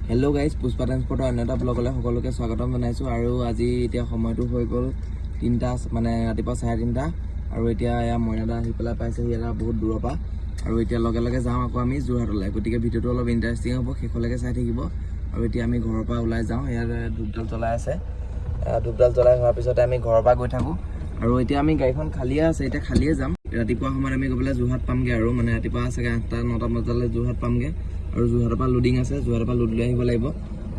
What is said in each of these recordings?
Hello' guys, Pushpa ট্ৰান্সপৰ্টৰ অন্য এটা ব্লগলৈ সকলোকে স্বাগতম জনাইছোঁ। আৰু আজি এতিয়া সময়টো হৈ গ'ল 3টা, মানে ৰাতিপুৱা 3:30, আৰু এতিয়া এয়া মইনাদা আহি পেলাই পাইছেহি এটা বহুত দূৰৰ পৰা। আৰু এতিয়া লগে লগে যাওঁ আকৌ আমি যোৰহাটলৈ। গতিকে ভিডিঅ'টো অলপ ইণ্টাৰেষ্টিং হ'ব, শেষলৈকে চাই থাকিব। আৰু এতিয়া আমি ঘৰৰ পৰা ওলাই যাওঁ। ইয়াত ধূপডাল জ্বলাই আছে, ধূপডাল জ্বলাই হোৱাৰ পিছতে আমি ঘৰৰ পৰা গৈ থাকোঁ। আৰু এতিয়া আমি গাড়ীখন খালিয়ে আছে, এতিয়া খালিয়ে যাম। ৰাতিপুৱা সময়ত আমি গৈ পেলাই যোৰহাট পামগৈ, আৰু মানে ৰাতিপুৱা চাগে 8টা-9টা বজালৈ যোৰহাট পামগৈ। আৰু যোৰহাটৰ পৰা লোডিং আছে, যোৰহাটৰ পৰা লোড লৈ আহিব লাগিব।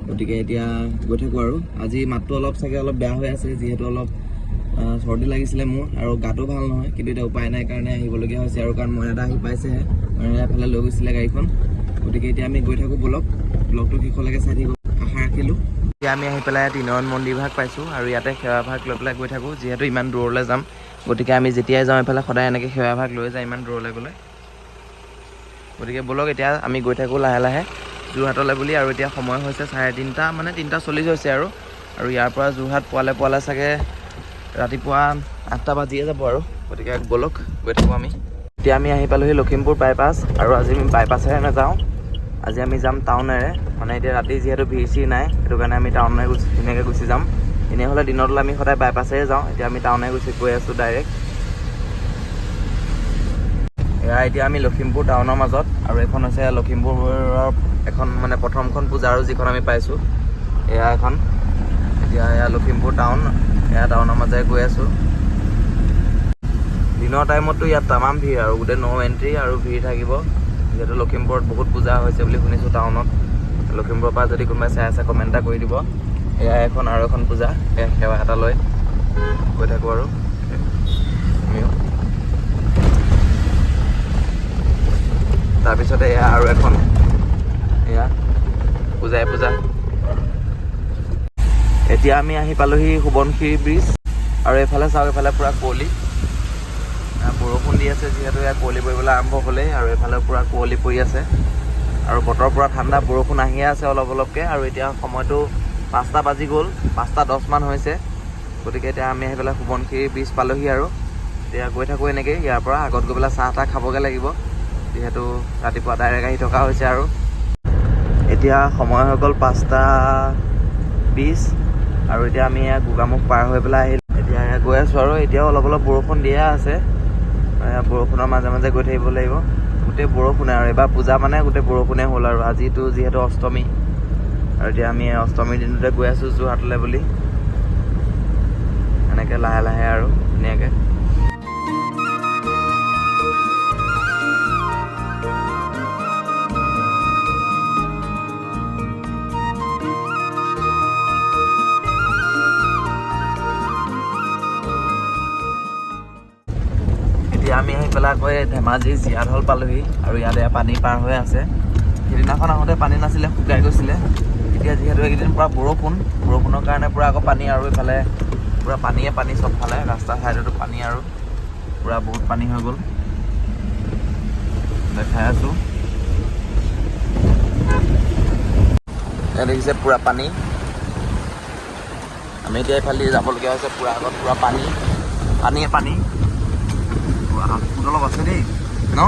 গতিকে এতিয়া গৈ থাকোঁ। আৰু আজি মাতটো অলপ বেয়া হৈ আছে, যিহেতু অলপ চৰ্দি লাগিছিলে মোৰ, আৰু গাটো ভাল নহয়। কিন্তু এতিয়া উপায় নাই কাৰণে আহিবলগীয়া হৈছে, আৰু কাৰণ মইনাদা আহি পাইছেহে, মইনাদা এফালে লৈ গৈছিলে গাড়ীখন। গতিকে এতিয়া আমি গৈ থাকোঁ, ব্লগটো শেষলৈকে চাই থাকিব আশা ৰাখিলোঁ। এতিয়া আমি আহি পেলাই ত্ৰিনয়ন মন্দিৰ ভাগ পাইছোঁ, আৰু ইয়াতে সেৱা ভাগ লৈ পেলাই গৈ থাকোঁ। যিহেতু ইমান দূৰলৈ যাম, গতিকে আমি যেতিয়াই যাওঁ এইফালে সদায় এনেকৈ সেৱা ভাগ লৈ যায় ইমান দূৰলৈ গ'লে। গতিকে ব'লক এতিয়া আমি গৈ থাকোঁ লাহে লাহে যোৰহাটলৈ বুলি। আৰু এতিয়া সময় হৈছে 3:30, মানে 3:40 হৈছে। আৰু ইয়াৰ পৰা যোৰহাট পোৱালে চাগে ৰাতিপুৱা 8টা বাজিয়ে যাব। আৰু গতিকে ব'লক গৈ থাকোঁ আমি। এতিয়া আমি আহি পালোহি লখিমপুৰ বাইপাছ, আৰু আজি আমি বাইপাছেৰে নাযাওঁ, আজি আমি যাম টাউনেৰে। মানে এতিয়া ৰাতি যিহেতু ভিৰ নাই, সেইটো কাৰণে আমি টাউনেৰে ধুনীয়াকৈ গুচি যাম। এনেই হ'লে দিনত হ'লে আমি সদায় বাইপাছেৰে যাওঁ, এতিয়া আমি টাউনে গৈ আছোঁ ডাইৰেক্ট। এয়া এতিয়া আমি লখিমপুৰ টাউনৰ মাজত, আৰু এখন হৈছে লখিমপুৰৰ এখন মানে প্ৰথমখন পূজা, আৰু যিখন আমি পাইছোঁ এয়া এখন। এতিয়া এয়া লখিমপুৰ টাউন, এয়া টাউনৰ মাজেৰে গৈ আছোঁ। দিনৰ টাইমততো ইয়াত তামাম ভিৰ, আৰু গোটেই ন' এণ্ট্ৰি আৰু ভিৰ থাকিব, যিহেতু লখিমপুৰত বহুত পূজা হৈছে বুলি শুনিছোঁ টাউনত। লখিমপুৰৰ পৰা যদি কোনোবাই চাই আছে কমেণ্ট এটা কৰি দিব। এয়া এখন আৰু এখন পূজা, এয়া সেৱা এটা লৈ গৈ থাকোঁ। আৰু আমিও তাৰপিছতে এয়া আৰু এখন, এয়া পূজা। এতিয়া আমি আহি পালোহি সোৱণশিৰি ব্ৰিজ, আৰু এইফালে চাওক, এইফালে পূৰা কুঁৱলী, বৰষুণ দি আছে যিহেতু এয়া কুঁৱলী পৰিবলৈ আৰম্ভ হ'লেই, আৰু এইফালে পূৰা কুঁৱলী পৰি আছে, আৰু বতৰ পূৰা ঠাণ্ডা, বৰষুণ আহিয়ে আছে অলপকৈ। আৰু এতিয়া সময়টো 5টা বাজি গ'ল, 5:10 হৈছে। গতিকে এতিয়া আমি আহি পেলাই সোৱণশিৰি ব্ৰিজ পালোহি, আৰু এতিয়া গৈ থাকোঁ এনেকৈ। ইয়াৰ পৰা আগত গৈ পেলাই চাহ খাবগৈ লাগিব, যিহেতু ৰাতিপুৱা ডাইৰেক্ট আহি থকা হৈছে। আৰু এতিয়া সময় হৈ গ'ল 5:20, আৰু এতিয়া আমি এয়া গোগামুখ পাৰ হৈ পেলাই আহিলোঁ। এতিয়া গৈ আছোঁ, আৰু এতিয়াও অলপ বৰষুণ দিয়ে আছে, বৰষুণৰ মাজে মাজে গৈ থাকিব লাগিব। গোটেই বৰষুণে, আৰু এইবাৰ পূজা মানে গোটেই বৰষুণে হ'ল। আৰু আজিতো যিহেতু অষ্টমী, আৰু এতিয়া আমি অষ্টমীৰ দিনটোতে গৈ আছোঁ যোৰহাটলৈ বুলি, এনেকৈ লাহে লাহে আৰু ধুনীয়াকৈ। এতিয়া আমি আহি পেলাই আকৌ ধেমাজি জীয়াঢল হল পালোহি, আৰু ইয়াতে পানী পাৰ হৈ আছে। সেইদিনাখন আহোঁতে পানী নাছিলে, শুকাই গৈছিলে। এতিয়া যিহেতু এইকেইদিন পূৰা বৰষুণৰ কাৰণে পূৰা আকৌ পানী, আৰু এইফালে পূৰা পানীয়ে পানী চবফালে, ৰাস্তাৰ ছাইডতো পানী, আৰু পূৰা বহুত পানী হৈ গ'ল, দেখাই আছোঁ। ইয়াত দেখিছে পূৰা পানী। আমি এতিয়া এইফালে যাবলগীয়া হৈছে, পূৰা আগত পূৰা পানীয়ে অলপ আছে দেই ন।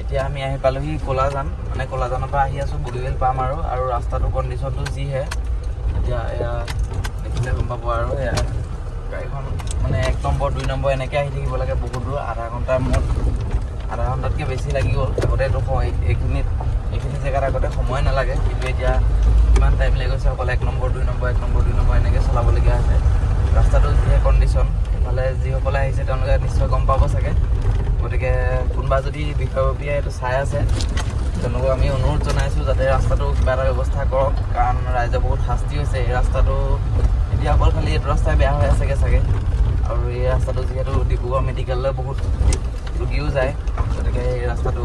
এতিয়া আমি আহি পালোহি ক'লাজান, মানে ক'লাজানৰ পৰা আহি আছোঁ বগীবিল পাম। আৰু ৰাস্তাটোৰ কণ্ডিশ্যনটো যিহে, এতিয়া এয়া দেখিলে গম পাব। আৰু এয়া গাড়ীখন মানে 1 নম্বৰ 2 নম্বৰ এনেকৈ আহি থাকিব লাগে বহুত দূৰ, আধা ঘণ্টাতকৈ বেছি লাগি গ'ল। আগতেতো এইখিনি জেগাত আগতে সময় নালাগে, কিন্তু এতিয়া ইমান টাইম লাগি গৈছে, অকল 1 নম্বৰ 2 নম্বৰ এনেকৈ চলাবলগীয়া হৈছে। ৰাস্তাটো যিহে কণ্ডিশ্যন, ইফালে যিসকলে আহিছে তেওঁলোকে নিশ্চয় গম পাব চাগে। গতিকে কোনোবা যদি বিষয়ববীয়াই এইটো চাই আছে, তেওঁলোকক আমি অনুৰোধ জনাইছোঁ যাতে ৰাস্তাটো কিবা এটা ব্যৱস্থা কৰক, কাৰণ ৰাইজৰ বহুত শাস্তি হৈছে এই ৰাস্তাটো। এতিয়া অকল খালি এইটো ৰাস্তাই বেয়া হৈ আছেগৈ চাগে, আৰু এই ৰাস্তাটো যিহেতু ডিব্ৰুগড় মেডিকেললৈ বহুত ৰোগীও যায়, গতিকে এই ৰাস্তাটো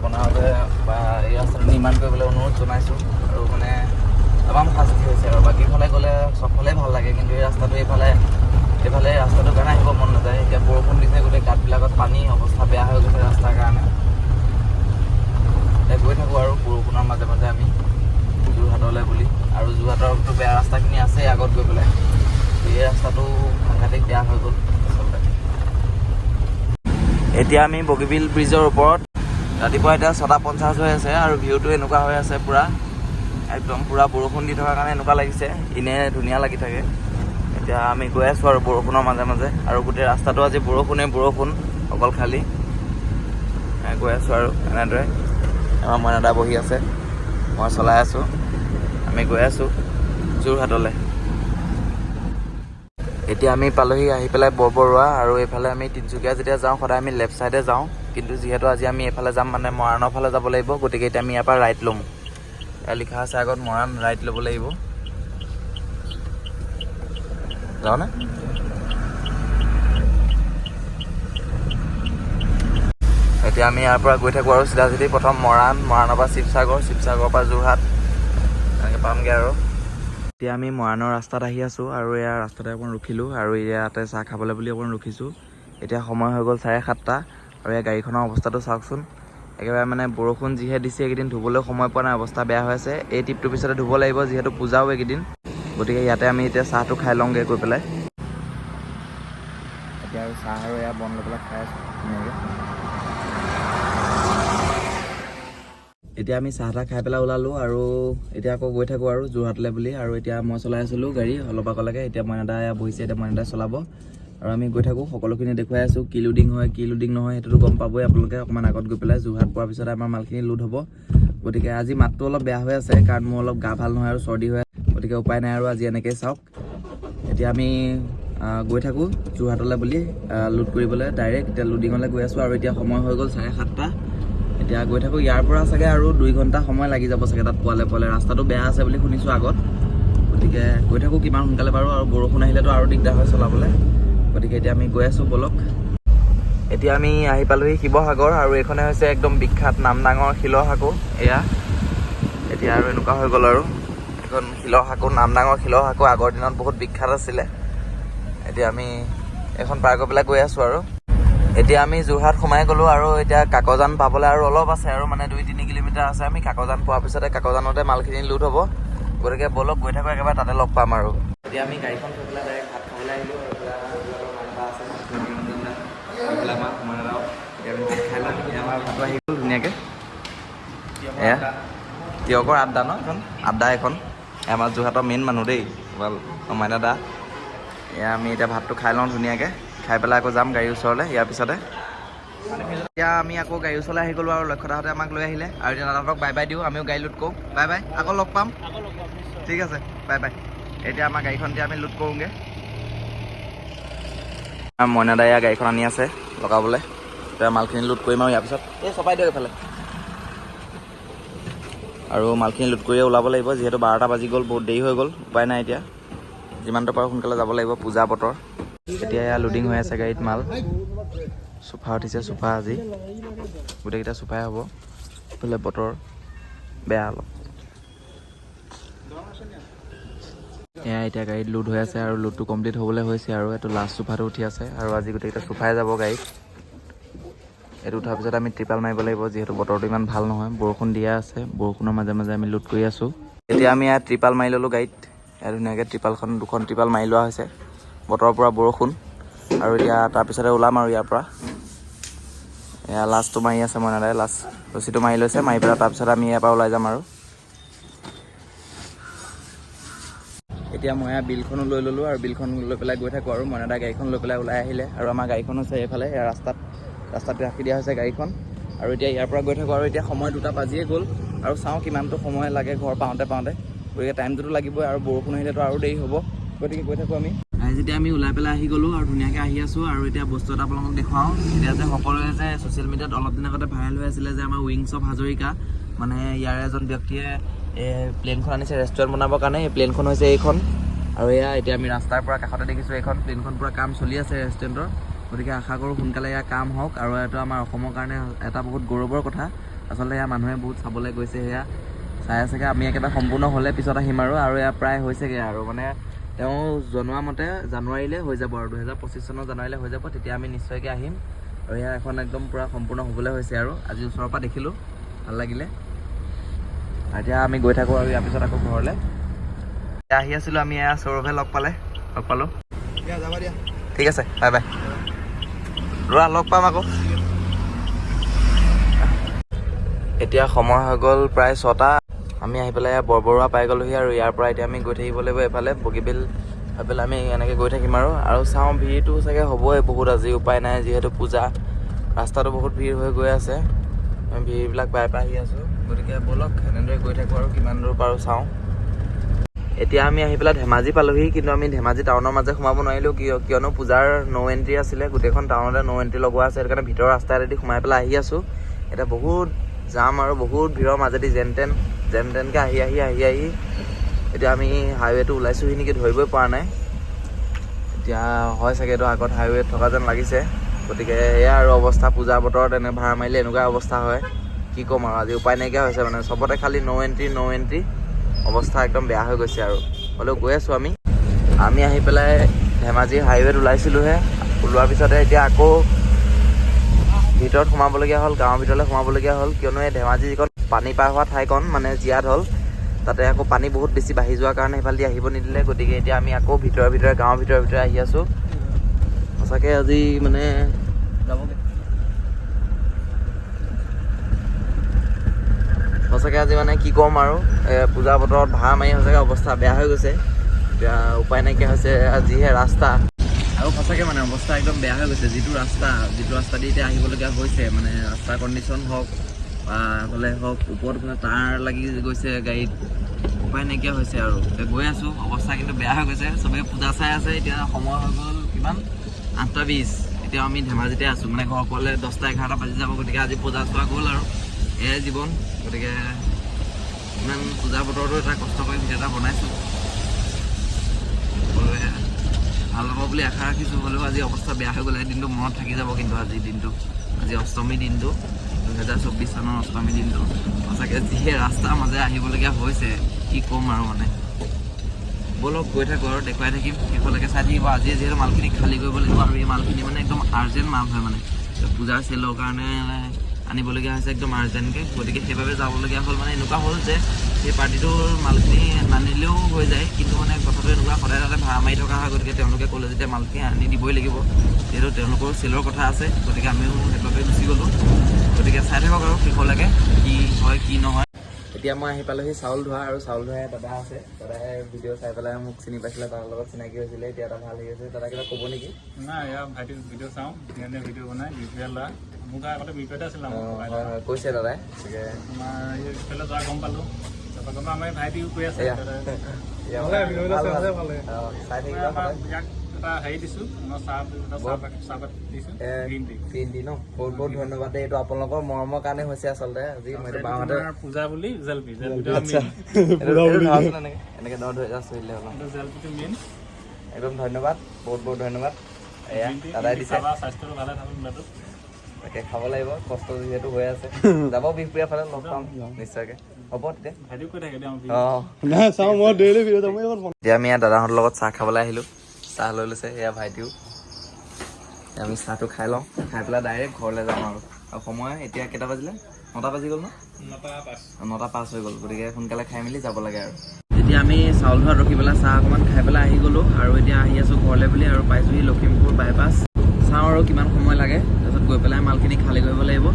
বনাবলৈ বা এই ৰাস্তাটো নিৰ্মাণ কৰিবলৈ অনুৰোধ জনাইছোঁ। আৰু মানে তামাম শাস্তি হৈছে, আৰু বাকীফালে গ'লে চবফালেই ভাল লাগে, কিন্তু এই ৰাস্তাটো এইফালে ৰাস্তাটোৰ কাৰণে আহিব মন নাযায়। এতিয়া বৰষুণ দিছে, গোটেই গাঁতবিলাকত পানী, অৱস্থা বেয়া হৈ গৈছে ৰাস্তাৰ কাৰণে। এতিয়া গৈ থাকোঁ আৰু বৰষুণৰ মাজে মাজে আমি যোৰহাটলৈ বুলি। আৰু যোৰহাটৰতো বেয়া ৰাস্তাখিনি আছেই আগত গৈ পেলাই, এই ৰাস্তাটো সাংঘাতিক বেয়া হৈ গ'ল আচলতে। এতিয়া আমি বগীবিল ব্ৰিজৰ ওপৰত ৰাতিপুৱা এতিয়া 6:50 হৈ আছে আৰু ভিউটো এনেকুৱা হৈ আছে পুৰা একদম পুৰা বৰষুণ দি থকাৰ কাৰণে এনেকুৱা লাগিছে ইনে ধুনীয়া লাগি থাকে এতিয়া আমি গৈ আছোঁ আৰু বৰষুণৰ মাজে মাজে আৰু গোটেই ৰাস্তাটো আজি বৰষুণ অকল খালী গৈ আছোঁ আৰু এনেদৰে আমাৰ মইনাদা বহি আছে মই চলাই আছোঁ আমি গৈ আছোঁ যোৰহাটলৈ এতিয়া আমি পালোহি আহি পেলাই বৰবৰুৱা আৰু এইফালে আমি তিনিচুকীয়া যেতিয়া যাওঁ সদায় আমি লেফ্ট ছাইডে যাওঁ কিন্তু যিহেতু আজি আমি এইফালে যাম মানে মৰাণৰ ফালে যাব লাগিব গতিকে এতিয়া আমি ইয়াৰ পৰা ৰাইট ল'ম ইয়াত লিখা আছে আগত মৰাণ ৰাইট ল'ব লাগিব যাওঁনে এতিয়া আমি ইয়াৰ পৰা গৈ থাকোঁ আৰু চিধা প্ৰথম মৰাণৰ পৰা শিৱসাগৰৰ পৰা যোৰহাট এনেকৈ পামগৈ আৰু এতিয়া আমি মৰাণৰ ৰাস্তাত আহি আছোঁ আৰু ইয়াৰ ৰাস্তাতে অকণ ৰখিলোঁ আৰু ইয়াতে চাহ খাবলৈ বুলি অকণ ৰখিছোঁ এতিয়া সময় হৈ গ'ল 7:30 আৰু ইয়াৰ গাড়ীখনৰ অৱস্থাটো চাওকচোন একেবাৰে মানে বৰষুণ যিহে দিছে এইকেইদিন ধুবলৈ সময় পোৱা নাই অৱস্থা বেয়া হৈ আছে এই ট্ৰিপটোৰ পিছতে ধুব লাগিব যিহেতু পূজাও এইকেইদিন গতিকে ইয়াতে আমি এতিয়া চাহটো খাই লওঁগৈ গৈ পেলাই এতিয়া আৰু চাহ আৰু এয়া বন লৈ পেলাই খাই আছোঁ ধুনীয়াকৈ এতিয়া আমি চাহ তাহ খাই পেলাই ওলালোঁ আৰু এতিয়া আকৌ গৈ থাকোঁ আৰু যোৰহাটলৈ বুলি আৰু এতিয়া মই চলাই আছিলোঁ গাড়ী অলপ আগলৈকে এতিয়া মইনাদা বহিছে এতিয়া মইনাদাই চলাব আৰু আমি গৈ থাকোঁ সকলোখিনি দেখুৱাই আছোঁ কি লোডিং হয় কি লোডিং নহয় সেইটোতো গম পাবই আপোনালোকে অকণমান আগত গৈ পেলাই যোৰহাট পোৱাৰ পিছত আমাৰ মালখিনি লোড হ'ব গতিকে আজি মাতটো অলপ বেয়া হৈ আছে কাৰণ মোৰ অলপ গা ভাল নহয় আৰু চৰ্দি হৈ আছে গতিকে উপায় নাই আৰু আজি এনেকৈ চাওক এতিয়া আমি গৈ থাকোঁ যোৰহাটলৈ বুলি লোড কৰিবলৈ ডাইৰেক্ট এতিয়া লোডিঙলৈ গৈ আছোঁ আৰু এতিয়া সময় হৈ গ'ল 7:30 এতিয়া গৈ থাকোঁ ইয়াৰ পৰা চাগে আৰু 2 ঘণ্টা সময় লাগি যাব চাগে তাত পোৱালে ৰাস্তাটো বেয়া আছে বুলি শুনিছোঁ আগত গতিকে গৈ থাকোঁ কিমান সোনকালে পাৰোঁ আৰু বৰষুণ আহিলেতো আৰু দিগদাৰ হয় চলাবলৈ গতিকে এতিয়া আমি গৈ আছোঁ বলক এতিয়া আমি আহি পালোহি শিৱসাগৰ আৰু এইখনে হৈছে একদম বিখ্যাত নাম ডাঙৰ শিলৰ সাঁকো এয়া এতিয়া আৰু এনেকুৱা হৈ গ'ল আৰু এখন শিলৰ সাঁকো নাম ডাঙৰ শিলৰ সাঁকো আগৰ দিনত বহুত বিখ্যাত আছিলে এতিয়া আমি এখন পাৰ কৰি পেলাই গৈ আছোঁ আৰু এতিয়া আমি যোৰহাট সোমাই গ'লোঁ আৰু এতিয়া কাকজান পাবলৈ আৰু অলপ আছে আৰু মানে 2-3 কিলোমিটাৰ আছে আমি কাকজান পোৱাৰ পিছতে কাকজানতে মালখিনি লোড হ'ব গতিকে বলক গৈ থাকোঁ একেবাৰে তাতে লগ পাম আৰু এতিয়া আমি গাড়ীখন থৈ পেলাই ডাইৰেক্ট ভাত খাবলৈ আহিলোঁ আৰু খাই লওঁ আমাৰ ভাতো আহি গ'ল ধুনীয়াকৈ এয়া তিয়কৰ আড্ডা ন এখন আড্ডা এখন আমাৰ যোৰহাটৰ মেইন মানুহ দেই মইনাদা এয়া আমি এতিয়া ভাতটো খাই লওঁ ধুনীয়াকৈ খাই পেলাই আকৌ যাম গাড়ীৰ ওচৰলৈ ইয়াৰ পিছতে এতিয়া আমি আকৌ গাড়ী ওচৰলৈ আহি গ'লোঁ আৰু লক্ষ্যদাহঁতে আমাক লৈ আহিলে আৰু এতিয়া দাদাহঁতক বাই বাই দিওঁ আমিও গাড়ী লোড কৰোঁ বাই বাই আকৌ লগ পাম ঠিক আছে বাই বাই এতিয়া আমাৰ গাড়ীখন এতিয়া আমি লোড কৰোঁগৈ মইনাদাই গাড়ীখন আনি আছে লগাবলৈ এতিয়া মালখিনি লোড কৰিম আৰু ইয়াৰ পিছত এই চপাই দিয়ক এইফালে আৰু মালখিনি লোড কৰিয়ে ওলাব লাগিব যিহেতু 12টা বাজি গ'ল বহুত দেৰি হৈ গ'ল উপায় নাই এতিয়া যিমানটো পাৰোঁ সোনকালে যাব লাগিব পূজা বতৰ এতিয়া এয়া লোডিং হৈ আছে গাড়ীত মাল চোফা উঠিছে চোফা আজি গোটেইকেইটা চোফাই হ'ব এইফালে বতৰ বেয়া অলপ এয়া এতিয়া গাড়ীত লোড হৈ আছে আৰু লোডটো কমপ্লিট হ'বলৈ হৈছে আৰু এইটো লাষ্ট চোফাটো উঠি আছে আৰু আজি গোটেইকেইটা চোফাই যাব গাড়ীত এইটো উঠাৰ পিছত আমি ত্ৰিপাল মাৰিব লাগিব যিহেতু বতৰটো ইমান ভাল নহয় বৰষুণ দিয়া আছে বৰষুণৰ মাজে মাজে আমি লোড কৰি আছোঁ এতিয়া আমি ইয়াত ত্ৰিপাল মাৰি ল'লোঁ গাড়ীত ইয়াত ধুনীয়াকৈ দুখন ত্ৰিপাল মাৰি লোৱা হৈছে বতৰৰ পৰা বৰষুণ আৰু এতিয়া তাৰপিছতে ওলাম আৰু ইয়াৰ পৰা এয়া লাষ্টটো মাৰি আছে মইনাদাই লাষ্ট ৰছীটো মাৰি লৈছে মাৰি পেলাই তাৰপিছত আমি ইয়াৰ পৰা ওলাই যাম আৰু এতিয়া মই বিলখনো লৈ ল'লোঁ আৰু বিলখন লৈ পেলাই গৈ থাকোঁ আৰু মইনাদা গাড়ীখন লৈ পেলাই ওলাই আহিলে আৰু আমাৰ গাড়ীখন হৈছে এইফালে ৰাস্তাত ৰাখি দিয়া হৈছে গাড়ীখন আৰু এতিয়া ইয়াৰ পৰা গৈ থাকোঁ আৰু এতিয়া সময় 2টা বাজিয়ে গ'ল আৰু চাওঁ কিমানটো সময় লাগে ঘৰ পাওঁতে গতিকে টাইমটোতো লাগিবই আৰু বৰষুণ আহিলেতো আৰু দেৰি হ'ব গতিকে গৈ থাকোঁ আমি যেতিয়া আমি ওলাই পেলাই আহি গ'লোঁ আৰু ধুনীয়াকৈ আহি আছোঁ আৰু এতিয়া বস্তু এটা আপোনালোকক দেখুৱাওঁ এতিয়া যে সকলোৱে যে ছ'চিয়েল মিডিয়াত অলপ দিন আগতে ভাইৰেল হৈ আছিলে যে আমাৰ উইংছ অফ হাজৰিকা মানে ইয়াৰে এজন ব্যক্তিয়ে প্লেনখন আনিছে ৰেষ্টুৰেণ্ট বনাবৰ কাৰণে এই প্লেনখন হৈছে এইখন আৰু এয়া এতিয়া আমি ৰাস্তাৰ পৰা কাষতে দেখিছোঁ এইখন প্লেনখন পূৰা কাম চলি আছে ৰেষ্টুৰেণ্টৰ গতিকে আশা কৰোঁ সোনকালে ইয়াৰ কাম হওক আৰু এইটো আমাৰ অসমৰ কাৰণে এটা বহুত গৌৰৱৰ কথা আচলতে এয়া মানুহে বহুত চাবলৈ গৈছে সেয়া চাই আছেগৈ আমি একেবাৰে সম্পূৰ্ণ হ'লে পিছত আহিম আৰু এয়া প্ৰায় হৈছেগৈ আৰু মানে তেওঁ জনোৱা মতে জানুৱাৰীলৈ হৈ যাব আৰু 2025 চনৰ জানুৱাৰীলৈ হৈ যাব তেতিয়া আমি নিশ্চয়কৈ আহিম আৰু এয়া এখন একদম পূৰা সম্পূৰ্ণ হ'বলৈ হৈছে আৰু আজি ওচৰৰ পৰা দেখিলোঁ ভাল লাগিলে এতিয়া আমি গৈ থাকোঁ আৰু ইয়াৰ পিছত আকৌ ঘৰলৈ আহি আছিলোঁ আমি এয়া সৌৰভে লগ পালোঁ ঠিক আছে বাই বাই ৰোৱা লগ পাম আকৌ এতিয়া সময় হৈ গ'ল প্ৰায় 6টা। আমি আহি পেলাই বৰবৰুৱা পাই গ'লোহি আৰু ইয়াৰ পৰা এতিয়া আমি গৈ থাকিব লাগিব এইফালে বগীবিল হৈ পেলাই আমি এনেকৈ গৈ থাকিম আৰু চাওঁ ভিৰটো চাগে হ'বই বহুত আজি, উপায় নাই যিহেতু পূজা। ৰাস্তাটো বহুত ভিৰ হৈ গৈ আছে, আমি ভিৰবিলাক পাই আহি আছোঁ। গতিকে ব'লক এনেদৰে গৈ থাকোঁ আৰু কিমান দূৰ পাৰোঁ চাওঁ। এতিয়া আমি আহি পেলাই ধেমাজি পালোহি, কিন্তু আমি ধেমাজি টাউনৰ মাজে সোমাব নোৱাৰিলোঁ কিয়নো পূজাৰ ন' এণ্ট্ৰি আছিলে। গোটেইখন টাউনতে ন' এণ্ট্ৰি লগোৱা আছে, সেইটো কাৰণে ভিতৰৰ ৰাস্তা এদি সোমাই পেলাই আহি আছোঁ। এতিয়া বহুত জাম আৰু বহুত ভিৰৰ মাজেদি যেন তেনকৈ আহি এতিয়া আমি হাইৱেটো ওলাইছোঁহি নেকি ধৰিবই পৰা নাই। এতিয়া হয় চাগে এইটো আগত হাইৱেত থকা যেন লাগিছে। গতিকে এয়া আৰু অৱস্থা, পূজা বতৰত এনে ভাড়া মাৰিলে এনেকুৱা অৱস্থা হয়, কি ক'ম আৰু আজি উপায় নাইকিয়া হৈছে মানে চবতে খালি ন' এণ্ট্ৰি অৱস্থা একদম বেয়া হৈ গৈছে আৰু হ'লেও গৈ আছোঁ আমি আহি পেলাই ধেমাজি হাইৱেত ওলাইছিলোঁহে। ওলোৱাৰ পিছতে এতিয়া আকৌ ভিতৰত সোমাবলগীয়া হ'ল, গাঁৱৰ ভিতৰলৈ সোমাবলগীয়া হ'ল, কিয়নো এই ধেমাজি যিখন পানী পাৰ হোৱা ঠাইকণ মানে জীয়াত হ'ল, তাতে আকৌ পানী বহুত বেছি বাঢ়ি যোৱাৰ কাৰণে সেইফালেদি আহিব নিদিলে। গতিকে এতিয়া আমি আকৌ ভিতৰে গাঁৱৰ ভিতৰে আহি আছোঁ। সঁচাকৈ আজি মানে কি ক'ম আৰু পূজা বতৰত ভাড়া মাৰি সঁচাকৈ অৱস্থা বেয়া হৈ গৈছে। এতিয়া উপায় নাইকিয়া হৈছে, যিহে ৰাস্তা আৰু সঁচাকৈ মানে অৱস্থা একদম বেয়া হৈ গৈছে। যিটো ৰাস্তা দি এতিয়া আহিবলগীয়া হৈছে, মানে ৰাস্তাৰ কণ্ডিশ্যন হওক বা হ'লে হওক, ওপৰত তাঁৰ লাগি গৈছে গাড়ীত, উপায় নাইকিয়া হৈছে আৰু এতিয়া গৈ আছোঁ। অৱস্থা কিন্তু বেয়া হৈ গৈছে, চবেই পূজা চাই আছে। এতিয়া সময় হৈ গ'ল কিমান 8:20। এতিয়া আমি ধেমাজিতে আছোঁ, মানে ঘৰ পোৱালৈ 10-11 বাজি যাব। গতিকে আজি পূজা চোৱা গ'ল আৰু এয়াই জীৱন। গতিকে ইমান পূজা বতৰতো এটা কষ্ট কৰি ভিডিঅ' এটা বনাইছোঁ, সকলোৱে ভাল হ'ব বুলি আশা ৰাখিছোঁ। হ'লেও আজি অৱস্থা বেয়া হৈ গ'লে দিনটো মনত থাকি যাব। কিন্তু আজিৰ দিনটো, আজি অষ্টমী দিনটো, 2024 চনৰ অষ্টমী দিনটো সঁচাকৈ যিহে ৰাস্তাৰ মাজে আহিবলগীয়া হৈছে, কি ক'ম আৰু মানে ব'লক গৈ থাকোঁ আৰু দেখুৱাই থাকিম, শেষলৈকে চাই থাকিব। আজি যিহেতু মালখিনি খালী কৰিব লাগিব আৰু এই মালখিনি মানে একদম আৰ্জেণ্ট মাল হয়, মানে পূজাৰ চেলৰ কাৰণে আনিবলগীয়া হৈছে একদম আৰ্জেণ্টকৈ। গতিকে সেইবাবে যাবলগীয়া হ'ল। মানে এনেকুৱা হ'ল যে সেই পাৰ্টিটোৰ মালখিনি নানিলেও হৈ যায়, কিন্তু মানে কথাটো এনেকুৱা সদায় তাতে ভাড়া মাৰি থকা হয়। গতিকে তেওঁলোকে ক'লে যেতিয়া মালখিনি আনি দিবই লাগিব, যিহেতু তেওঁলোকৰো চেলৰ কথা আছে। গতিকে আমিও সেইবাবে গুচি গ'লোঁ। গতিকে চাই থাকক আৰু শেষলৈকে কি হয় কি নহয়। এতিয়া মই আহি পালোহি চাউল ধোৱা, আৰু চাউল ধোৱাই দাদা আছে। দাদাই ভিডিঅ' চাই পেলাই মোক চিনি পাইছিলে, তাৰ লগত চিনাকি হৈছিলে। এতিয়া এটা ভাল হৈ আছে। দাদা কিবা ক'ব নেকি? নাই, এয়া ভাইটি ভিডিঅ' চাওঁ, ধুনীয়া ভিডিঅ' বনাই বিপিএল ল'ৰা। মোৰ আগতে বিপিএলতে আছিল। হয়, কৈছে দাদাই। গতিকে তোমাৰ এইফালে যোৱা গম পালোঁ, তাৰপৰা গম আমাৰ ভাইটিও কৈ আছে চাই ইয়াক এটা হেৰি দিছোঁ, মই চাহপাত দিছোঁ, গ্ৰীণ টি। গ্ৰীণ টি ন, বহুত ধন্যবাদ দেই। এইটো আপোনালোকৰ মৰমৰ কাৰণে হৈছে আচলতে। আজি মই বাহঁতে পূজা বুলি জেলপিটো এনেকৈ ধৰি চলিলে হ'ল। জেলপিটো মেইন। একদম ধন্যবাদ, বহুত ধন্যবাদ। এয়া দাদাই দিছে, স্বাস্থ্যটো ভালে থাকক। তাকে খাব লাগিব, কষ্ট যিহেতু হৈ আছে। যাব বিহপুৰীয়া ফালে লগ পাম নিশ্চয়কৈ। হ'ব তেতিয়া। এতিয়া আমি ইয়াত দাদাহঁতৰ লগত চাহ খাবলৈ আহিলোঁ। চাহ লৈ লৈছে এয়া ভাইটিও। আমি চাহটো খাই লওঁ, খাই পেলাই ডাইৰেক্ট ঘৰলৈ যাম আৰু সময় এতিয়া কেইটা বাজিলে? 9টা বাজি গ'ল ন? 9:05 হৈ গ'ল। গতিকে সোনকালে খাই মেলি যাব লাগে আৰু এতিয়া আমি চাউল ধোৱাত ৰখি পেলাই চাহ অকণমান খাই পেলাই আহি গ'লোঁ, আৰু এতিয়া আহি আছোঁ ঘৰলৈ বুলি, আৰু পাইছোঁহি লখিমপুৰ বাইপাছ। চাওঁ আৰু কিমান সময় লাগে, তাৰপিছত গৈ পেলাই মালখিনি খালী কৰিব লাগিব।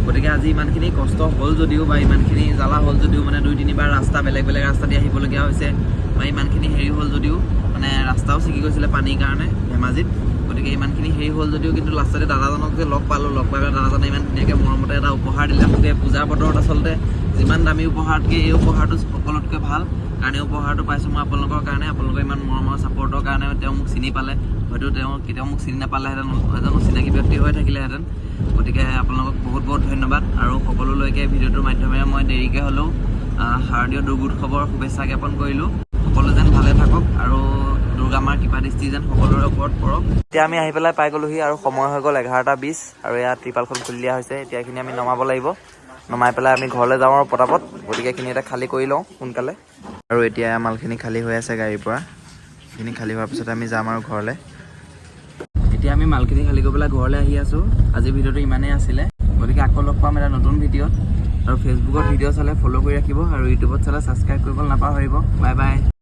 গতিকে আজি ইমানখিনি কষ্ট হ'ল যদিও বা ইমানখিনি জ্বালা হ'ল যদিও, মানে 2-3বাৰ ৰাস্তা বেলেগ ৰাস্তা দি আহিবলগীয়া হৈছে, বা ইমানখিনি হেৰি হ'ল যদিও, মানে ৰাস্তাও ছিগি গৈছিলে পানীৰ কাৰণে ধেমাজিত। গতিকে ইমানখিনি হেৰি হ'ল যদিও, কিন্তু লাষ্টতে দাদাজনক যে লগ পাই পেলাই দাদাজনে ইমান ধুনীয়াকৈ মৰমতে এটা উপহাৰ দিলে মোকে। পূজাৰ বতৰত আচলতে যিমান দামী উপহাৰতকৈ এই উপহাৰটো সকলোতকৈ ভাল, কাৰণ এই উপহাৰটো পাইছোঁ মই আপোনালোকৰ কাৰণে। আপোনালোকৰ ইমান মৰমৰ ছাপোৰ্টৰ কাৰণে তেওঁ মোক চিনি পালে। হয়তো তেওঁ কেতিয়াও মোক চিনি নাপালেহেঁতেন, এজনো চিনাকি ব্যক্তি হৈ থাকিলেহেঁতেন। গতিকে আপোনালোকক বহুত ধন্যবাদ। আৰু সকলোলৈকে ভিডিঅ'টোৰ মাধ্যমেৰে মই দেৰিকৈ হ'লেও শাৰদীয় দুৰ্গোৎসৱৰ শুভেচ্ছা জ্ঞাপন কৰিলোঁ। সকলো যেন ভালে থাকক আৰু দুৰ্গা মাৰ কৃপা দৃষ্টি যেন সকলোৰে ওপৰত পৰক। এতিয়া আমি আহি পেলাই পাই গ'লোহি, আৰু সময় হৈ গ'ল 11:20, আৰু ইয়াত ত্ৰিপালখন খুলি দিয়া হৈছে। এতিয়া এইখিনি আমি নমাব লাগিব, নমাই পেলাই আমি ঘৰলৈ যাওঁ আৰু পটাপট। গতিকে এইখিনি এটা খালী কৰি লওঁ সোনকালে। আৰু এতিয়া মালখিনি খালী হৈ আছে গাড়ীৰ পৰা। সেইখিনি খালী হোৱাৰ পিছতে আমি যাম আৰু ঘৰলৈ। এতিয়া আমি মালখিনি খালী কৰি পেলাই ঘৰলৈ আহি আছোঁ। আজিৰ ভিডিঅ'টো ইমানেই আছিলে। গতিকে আকৌ লগ পাম এটা নতুন ভিডিঅ'ত। আৰু ফেচবুকত ভিডিঅ' চালে ফ'ল' কৰি ৰাখিব, আৰু ইউটিউবত চালে ছাবস্ক্ৰাইব কৰিবলৈ নাপাহৰিব। Bye bye.